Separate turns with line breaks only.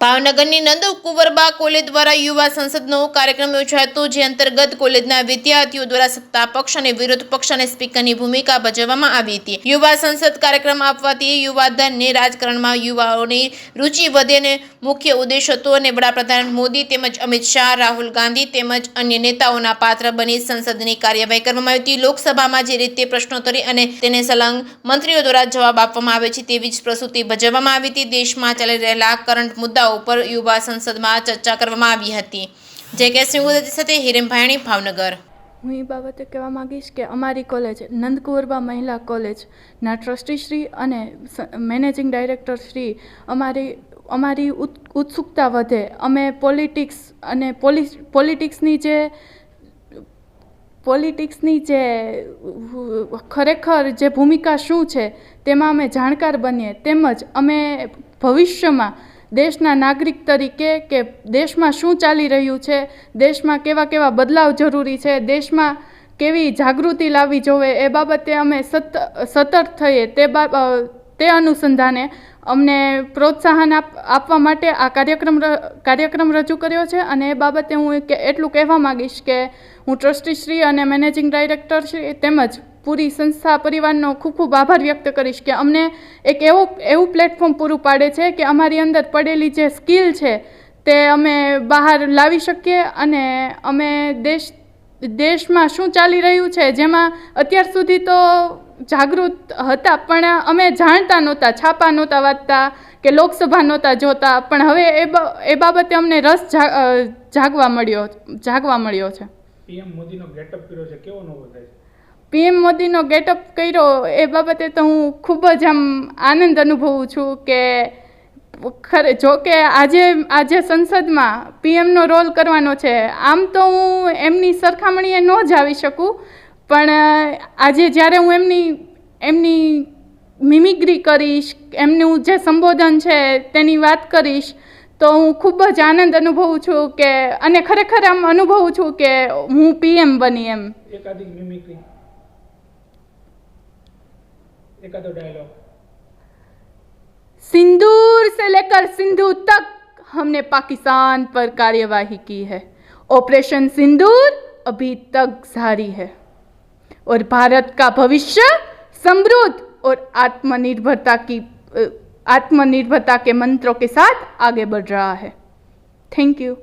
ભાવનગરની નંદ કુંવરબા કોલેજ દ્વારા યુવા સંસદનો કાર્યક્રમ યોજાયો હતો, જે અંતર્ગત કોલેજના વિદ્યાર્થીઓ દ્વારા સત્તા પક્ષ અને વિરોધ પક્ષ અને સ્પીકરની ભૂમિકા ભજવવામાં આવી હતી. યુવા સંસદ કાર્યક્રમ આપવાથી યુવાધનને રાજકારણમાં યુવાઓની રુચિ વધે અને મુખ્ય ઉદ્દેશ હતો અને વડાપ્રધાન મોદી તેમજ અમિત શાહ, રાહુલ ગાંધી તેમજ અન્ય નેતાઓના પાત્ર બની સંસદની કાર્યવાહી કરવામાં આવી હતી. લોકસભામાં જે રીતે પ્રશ્નોત્તરી અને તેને સલંગ મંત્રીઓ દ્વારા જવાબ આપવામાં આવે છે તેવી જ પ્રસ્તુતિ ભજવવામાં આવી હતી. દેશમાં ચાલી રહેલા કરંટ મુદ્દાઓ ઉપર યુવા સંસદમાં ચર્ચા કરવામાં આવી હતી. જે ગુજરાતી સાથે હિરેન ભાયણી, ભાવનગર.
હું એ બાબતે કહેવા માંગીશ કે અમારી કોલેજ નંદ કુંવરબા મહિલા કોલેજના ટ્રસ્ટી શ્રી અને મેનેજિંગ ડાયરેક્ટર શ્રી અમારી ઉત્સુકતા વધે, અમે પોલિટિક્સ અને પોલિટિક્સની જે ખરેખર જે ભૂમિકા શું છે તેમાં અમે જાણકાર બનીએ, તેમજ અમે ભવિષ્યમાં દેશના નાગરિક તરીકે કે દેશમાં શું ચાલી રહ્યું છે, દેશમાં કેવા કેવા બદલાવ જરૂરી છે, દેશમાં કેવી જાગૃતિ લાવવી જોઈએ એ બાબતે અમે સતર્ક થઈએ. તે અનુસંધાને અમને પ્રોત્સાહન આપવા માટે આ કાર્યક્રમ રજૂ કર્યો છે. અને એ બાબતે હું એટલું કહેવા માગીશ કે હું ટ્રસ્ટી શ્રી અને મેનેજિંગ ડાયરેક્ટર શ્રી તેમજ પૂરી સંસ્થા પરિવારનો ખૂબ ખૂબ આભાર વ્યક્ત કરીશ કે અમને એક એવું પ્લેટફોર્મ પૂરું પાડે છે કે અમારી અંદર પડેલી જે સ્કિલ છે તે અમે બહાર લાવી શકીએ અને અમે દેશમાં શું ચાલી રહ્યું છે, જેમાં અત્યાર સુધી તો જાગૃત હતા પણ અમે જાણતા નહોતા, છાપા નહોતા વાંચતા કે લોકસભા નહોતા જોતા, પણ હવે એ બાબતે અમને રસ જાગવા મળ્યો છે.
પીએમ મોદીનો ગેટઅપ કર્યો છે, કેવો અનુભવ થાય છે?
પીએમ મોદીનો ગેટઅપ કર્યો એ બાબતે તો હું ખૂબ જ આનંદ અનુભવું છું કે જો કે આજે સંસદમાં પીએમનો રોલ કરવાનો છે. આમ તો હું એમની સરખામણીએ ન જ આવી શકું, પણ આજે જ્યારે હું એમની મિમિક્રી કરીશ, એમનું જે સંબોધન છે તેની વાત કરીશ તો હું ખૂબ જ આનંદ અનુભવું છું કે અને ખરેખર આમ અનુભવું છું કે હું પીએમ બની એમ.
એકાદી મિમિક્રી, एकादो डायलॉग.
सिंदूर से लेकर सिंधु तक हमने पाकिस्तान पर कार्यवाही की है. ऑपरेशन सिंदूर अभी तक जारी है और भारत का भविष्य समृद्ध और आत्मनिर्भरता के मंत्रों के साथ आगे बढ़ रहा है. Thank you.